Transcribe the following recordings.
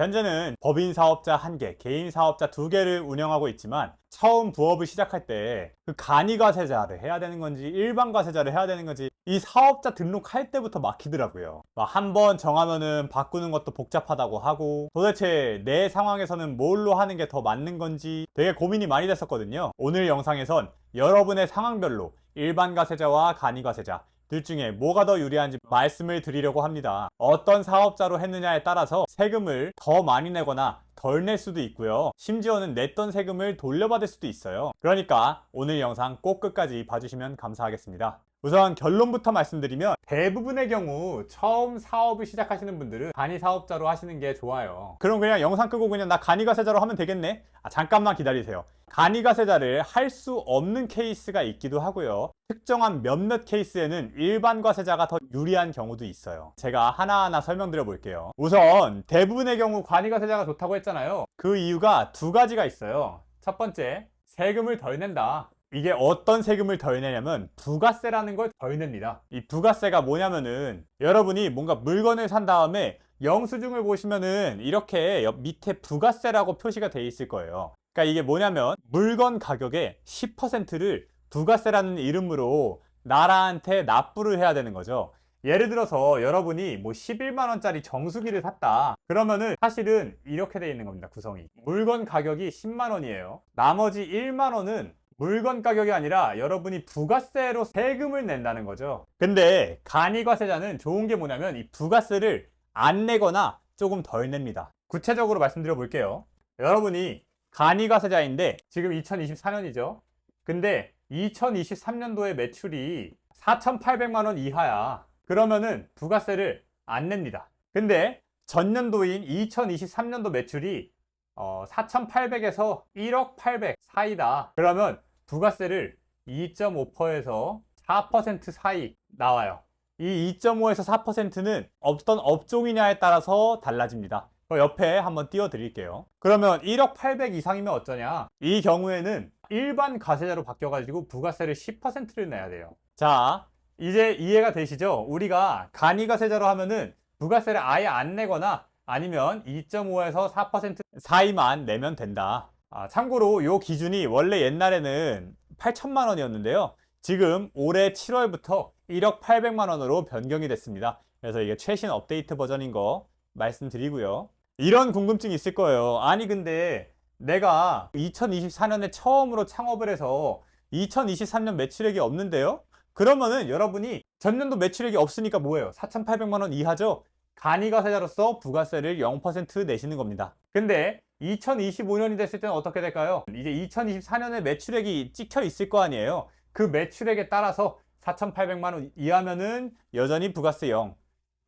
현재는 법인 사업자 1개, 개인 사업자 2개를 운영하고 있지만 처음 부업을 시작할 때 그 간이과세자를 해야 되는 건지 일반 과세자를 해야 되는 건지 이 사업자 등록할 때부터 막히더라고요. 한 번 정하면은 바꾸는 것도 복잡하다고 하고 도대체 내 상황에서는 뭘로 하는 게 더 맞는 건지 되게 고민이 많이 됐었거든요. 오늘 영상에선 여러분의 상황별로 일반 과세자와 간이과세자 둘 중에 뭐가 더 유리한지 말씀을 드리려고 합니다. 어떤 사업자로 했느냐에 따라서 세금을 더 많이 내거나 덜 낼 수도 있고요. 심지어는 냈던 세금을 돌려받을 수도 있어요. 그러니까 오늘 영상 꼭 끝까지 봐주시면 감사하겠습니다. 우선 결론부터 말씀드리면 대부분의 경우 처음 사업을 시작하시는 분들은 간이 사업자로 하시는 게 좋아요. 그럼 그냥 영상 끄고 그냥 나 간이 과세자로 하면 되겠네? 잠깐만 기다리세요. 간이 과세자를 할 수 없는 케이스가 있기도 하고요. 특정한 몇몇 케이스에는 일반 과세자가 더 유리한 경우도 있어요. 제가 하나하나 설명드려 볼게요. 우선 대부분의 경우 간이 과세자가 좋다고 했잖아요. 그 이유가 두 가지가 있어요. 첫 번째, 세금을 덜 낸다. 이게 어떤 세금을 덜 내냐면 부가세라는 걸 덜 냅니다. 이 부가세가 뭐냐면은 여러분이 뭔가 물건을 산 다음에 영수증을 보시면은 이렇게 밑에 부가세라고 표시가 돼 있을 거예요. 그러니까 이게 뭐냐면 물건 가격의 10%를 부가세라는 이름으로 나라한테 납부를 해야 되는 거죠. 예를 들어서 여러분이 뭐 11만 원짜리 정수기를 샀다. 그러면은 사실은 이렇게 돼 있는 겁니다. 구성이. 물건 가격이 10만 원이에요. 나머지 1만 원은 물건 가격이 아니라 여러분이 부가세로 세금을 낸다는 거죠. 근데 간이과세자는 좋은 게 뭐냐면 이 부가세를 안 내거나 조금 덜 냅니다. 구체적으로 말씀드려 볼게요. 여러분이 간이과세자인데 지금 2024년이죠. 근데 2023년도에 매출이 4,800만 원 이하야. 그러면은 부가세를 안 냅니다. 근데 전년도인 2023년도 매출이 4,800에서 1억 800 사이다. 그러면 부가세를 2.5%에서 4% 사이 나와요. 이 2.5에서 4%는 어떤 업종이냐에 따라서 달라집니다. 옆에 한번 띄워 드릴게요. 그러면 1억 800 이상이면 어쩌냐? 이 경우에는 일반 과세자로 바뀌어가지고 부가세를 10%를 내야 돼요. 자, 이제 이해가 되시죠? 우리가 간이과세자로 하면은 부가세를 아예 안 내거나 아니면 2.5에서 4% 사이만 내면 된다. 참고로 이 기준이 원래 옛날에는 8천만 원이었는데요. 지금 올해 7월부터 1억 800만 원으로 변경이 됐습니다. 그래서 이게 최신 업데이트 버전인 거 말씀드리고요. 이런 궁금증이 있을 거예요. 아니 근데 내가 2024년에 처음으로 창업을 해서 2023년 매출액이 없는데요? 그러면은 여러분이 전년도 매출액이 없으니까 뭐예요? 4,800만 원 이하죠? 간이과세자로서 부가세를 0% 내시는 겁니다. 근데 2025년이 됐을 때는 어떻게 될까요? 이제 2024년에 매출액이 찍혀 있을 거 아니에요. 그 매출액에 따라서 4,800만 원 이하면은 여전히 부가세 0.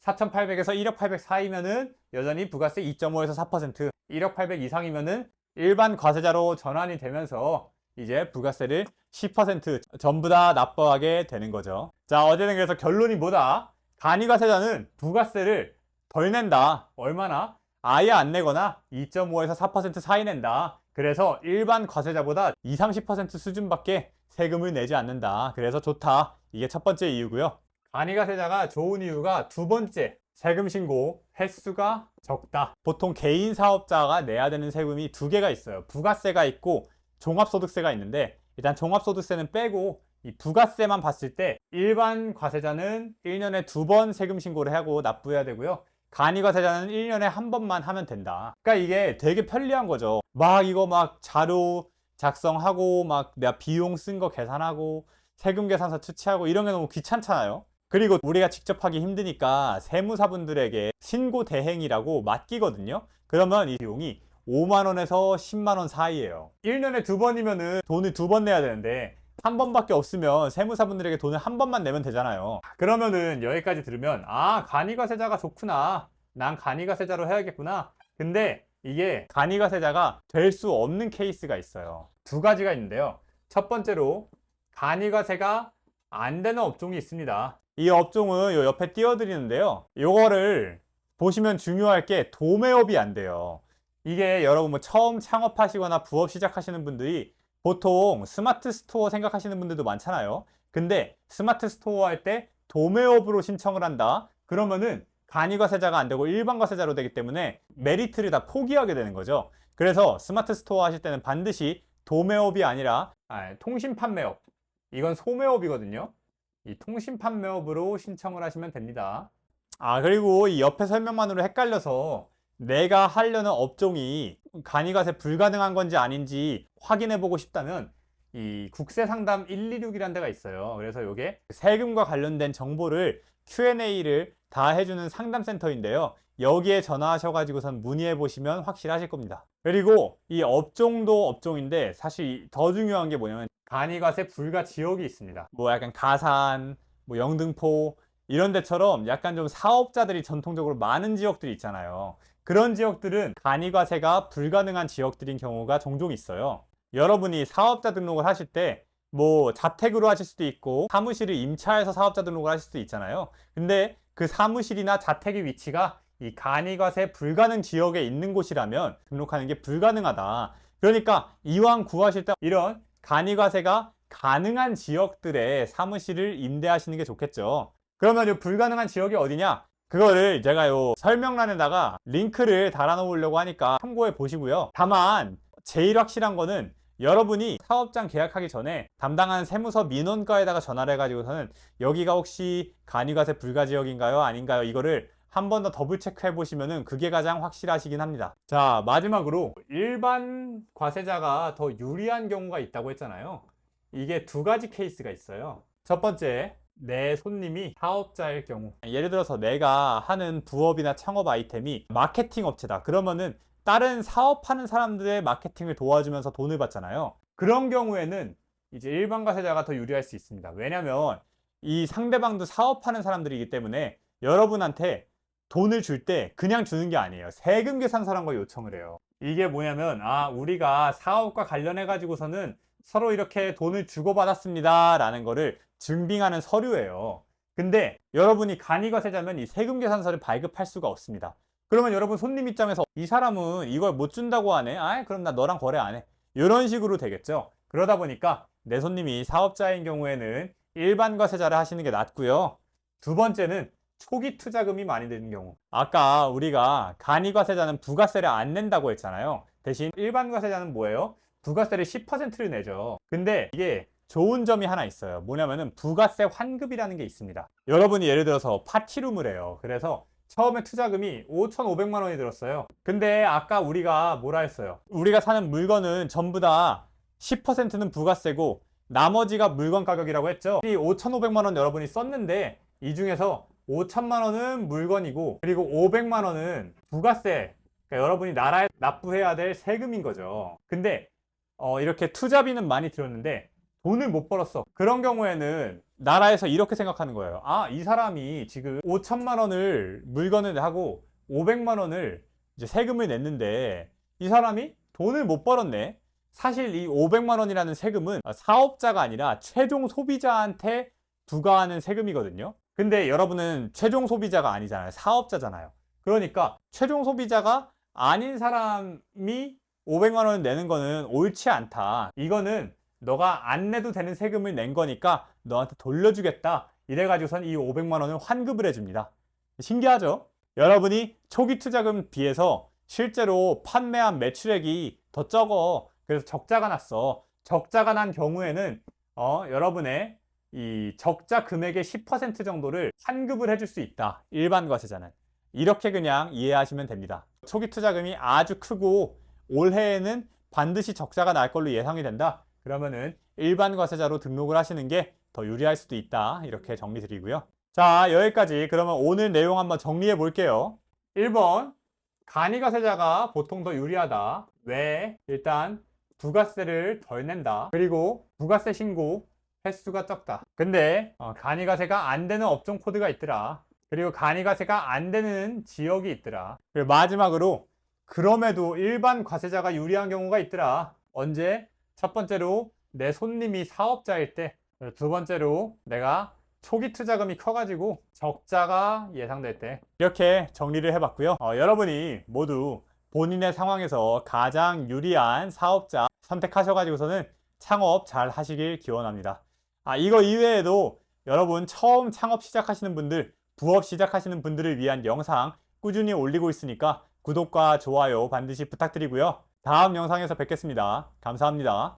4,800에서 1억 800 사이면은 여전히 부가세 2.5에서 4%. 1억 800 이상이면은 일반 과세자로 전환이 되면서 이제 부가세를 10% 전부 다 납부하게 되는 거죠. 자, 어제는 그래서 결론이 뭐다? 간이과세자는 부가세를 덜 낸다. 얼마나? 아예 안 내거나 2.5에서 4% 사이 낸다. 그래서 일반 과세자보다 20, 30% 수준밖에 세금을 내지 않는다. 그래서 좋다. 이게 첫 번째 이유고요. 간이과세자가 좋은 이유가 두 번째, 세금 신고 횟수가 적다. 보통 개인 사업자가 내야 되는 세금이 두 개가 있어요. 부가세가 있고 종합소득세가 있는데 일단 종합소득세는 빼고 이 부가세만 봤을 때 일반 과세자는 1년에 2번 세금 신고를 하고 납부해야 되고요. 간이과세자는 1년에 한 번만 하면 된다. 그러니까 이게 되게 편리한 거죠. 이거 자료 작성하고 내가 비용 쓴 거 계산하고 세금 계산서 추치하고 이런 게 너무 귀찮잖아요. 그리고 우리가 직접 하기 힘드니까 세무사분들에게 신고 대행이라고 맡기거든요. 그러면 이 비용이 5만 원에서 10만 원 사이예요. 1년에 2번이면은 돈을 2번 내야 되는데 한 번밖에 없으면 세무사분들에게 돈을 한 번만 내면 되잖아요. 그러면은 여기까지 들으면 간이과세자가 좋구나. 난 간이과세자로 해야겠구나. 근데 이게 간이과세자가 될 수 없는 케이스가 있어요. 두 가지가 있는데요. 첫 번째로 간이과세가 안 되는 업종이 있습니다. 이 업종은 요 옆에 띄워드리는데요. 요거를 보시면 중요할 게 도매업이 안 돼요. 이게 여러분 처음 창업하시거나 부업 시작하시는 분들이 보통 스마트 스토어 생각하시는 분들도 많잖아요. 근데 스마트 스토어 할 때 도매업으로 신청을 한다. 그러면은 간이과세자가 안 되고 일반과세자로 되기 때문에 메리트를 다 포기하게 되는 거죠. 그래서 스마트 스토어 하실 때는 반드시 도매업이 아니라 통신 판매업, 이건 소매업이거든요. 이 통신 판매업으로 신청을 하시면 됩니다. 그리고 이 옆에 설명만으로 헷갈려서 내가 하려는 업종이 간이과세 불가능한 건지 아닌지 확인해 보고 싶다면 이 국세상담 126이라는 데가 있어요. 그래서 이게 세금과 관련된 정보를 Q&A를 다 해주는 상담센터인데요. 여기에 전화하셔가지고선 문의해 보시면 확실하실 겁니다. 그리고 이 업종도 업종인데 사실 더 중요한 게 뭐냐면 간이과세 불가 지역이 있습니다. 뭐 약간 가산, 뭐 영등포 이런 데처럼 약간 좀 사업자들이 전통적으로 많은 지역들이 있잖아요. 그런 지역들은 간이과세가 불가능한 지역들인 경우가 종종 있어요. 여러분이 사업자 등록을 하실 때 뭐 자택으로 하실 수도 있고 사무실을 임차해서 사업자 등록을 하실 수도 있잖아요. 근데 그 사무실이나 자택의 위치가 이 간이과세 불가능 지역에 있는 곳이라면 등록하는 게 불가능하다. 그러니까 이왕 구하실 때 이런 간이과세가 가능한 지역들의 사무실을 임대하시는 게 좋겠죠. 그러면 이 불가능한 지역이 어디냐? 그거를 제가 요 설명란에다가 링크를 달아 놓으려고 하니까 참고해 보시고요. 다만 제일 확실한 거는 여러분이 사업장 계약하기 전에 담당하는 세무서 민원과에다가 전화를 해가지고서는 여기가 혹시 간이과세 불가 지역인가요? 아닌가요? 이거를 한 번 더 더블 체크해 보시면은 그게 가장 확실하시긴 합니다. 자, 마지막으로 일반 과세자가 더 유리한 경우가 있다고 했잖아요. 이게 두 가지 케이스가 있어요. 첫 번째, 내 손님이 사업자일 경우, 예를 들어서 내가 하는 부업이나 창업 아이템이 마케팅 업체다. 그러면은 다른 사업하는 사람들의 마케팅을 도와주면서 돈을 받잖아요. 그런 경우에는 이제 일반 과세자가 더 유리할 수 있습니다. 왜냐면 이 상대방도 사업하는 사람들이기 때문에 여러분한테 돈을 줄 때 그냥 주는 게 아니에요. 세금 계산서란 걸 요청을 해요. 이게 뭐냐면 우리가 사업과 관련해 가지고서는 서로 이렇게 돈을 주고받았습니다 라는 거를 증빙하는 서류예요. 근데 여러분이 간이과세자면 이 세금 계산서를 발급할 수가 없습니다. 그러면 여러분 손님 입장에서 이 사람은 이걸 못 준다고 하네. 그럼 나 너랑 거래 안 해. 이런 식으로 되겠죠. 그러다 보니까 내 손님이 사업자인 경우에는 일반 과세자를 하시는 게 낫고요. 두 번째는 초기 투자금이 많이 드는 경우. 아까 우리가 간이과세자는 부가세를 안 낸다고 했잖아요. 대신 일반 과세자는 뭐예요? 부가세를 10%를 내죠. 근데 이게 좋은 점이 하나 있어요. 뭐냐면은 부가세 환급이라는 게 있습니다. 여러분이 예를 들어서 파티룸을 해요. 그래서 처음에 투자금이 5,500만 원이 들었어요. 근데 아까 우리가 뭐라 했어요? 우리가 사는 물건은 전부 다 10%는 부가세고 나머지가 물건 가격이라고 했죠. 이 5,500만 원 여러분이 썼는데 이 중에서 5천만 원은 물건이고 그리고 500만 원은 부가세, 그러니까 여러분이 나라에 납부해야 될 세금인 거죠. 근데 이렇게 투자비는 많이 들었는데 돈을 못 벌었어. 그런 경우에는 나라에서 이렇게 생각하는 거예요. 이 사람이 지금 5천만 원을 물건을 하고 500만 원을 이제 세금을 냈는데 이 사람이 돈을 못 벌었네. 사실 이 500만 원이라는 세금은 사업자가 아니라 최종 소비자한테 부과하는 세금이거든요. 근데 여러분은 최종 소비자가 아니잖아요. 사업자잖아요. 그러니까 최종 소비자가 아닌 사람이 500만 원을 내는 거는 옳지 않다. 이거는 너가 안 내도 되는 세금을 낸 거니까 너한테 돌려주겠다. 이래가지고선 이 500만 원을 환급을 해줍니다. 신기하죠? 여러분이 초기 투자금 비해서 실제로 판매한 매출액이 더 적어. 그래서 적자가 났어. 적자가 난 경우에는 여러분의 이 적자 금액의 10% 정도를 환급을 해줄 수 있다. 일반 과세자는. 이렇게 그냥 이해하시면 됩니다. 초기 투자금이 아주 크고 올해에는 반드시 적자가 날 걸로 예상이 된다. 그러면은 일반 과세자로 등록을 하시는 게 더 유리할 수도 있다. 이렇게 정리 드리고요. 자, 여기까지. 그러면 오늘 내용 한번 정리해 볼게요. 1번, 간이과세자가 보통 더 유리하다. 왜? 일단 부가세를 덜 낸다. 그리고 부가세 신고 횟수가 적다. 근데 간이과세가 안 되는 업종 코드가 있더라. 그리고 간이과세가 안 되는 지역이 있더라. 그리고 마지막으로 그럼에도 일반 과세자가 유리한 경우가 있더라. 언제? 첫 번째로 내 손님이 사업자일 때, 두 번째로 내가 초기 투자금이 커가지고 적자가 예상될 때. 이렇게 정리를 해봤고요. 여러분이 모두 본인의 상황에서 가장 유리한 사업자 선택하셔가지고서는 창업 잘 하시길 기원합니다. 이거 이외에도 여러분 처음 창업 시작하시는 분들 부업 시작하시는 분들을 위한 영상 꾸준히 올리고 있으니까 구독과 좋아요 반드시 부탁드리고요. 다음 영상에서 뵙겠습니다. 감사합니다.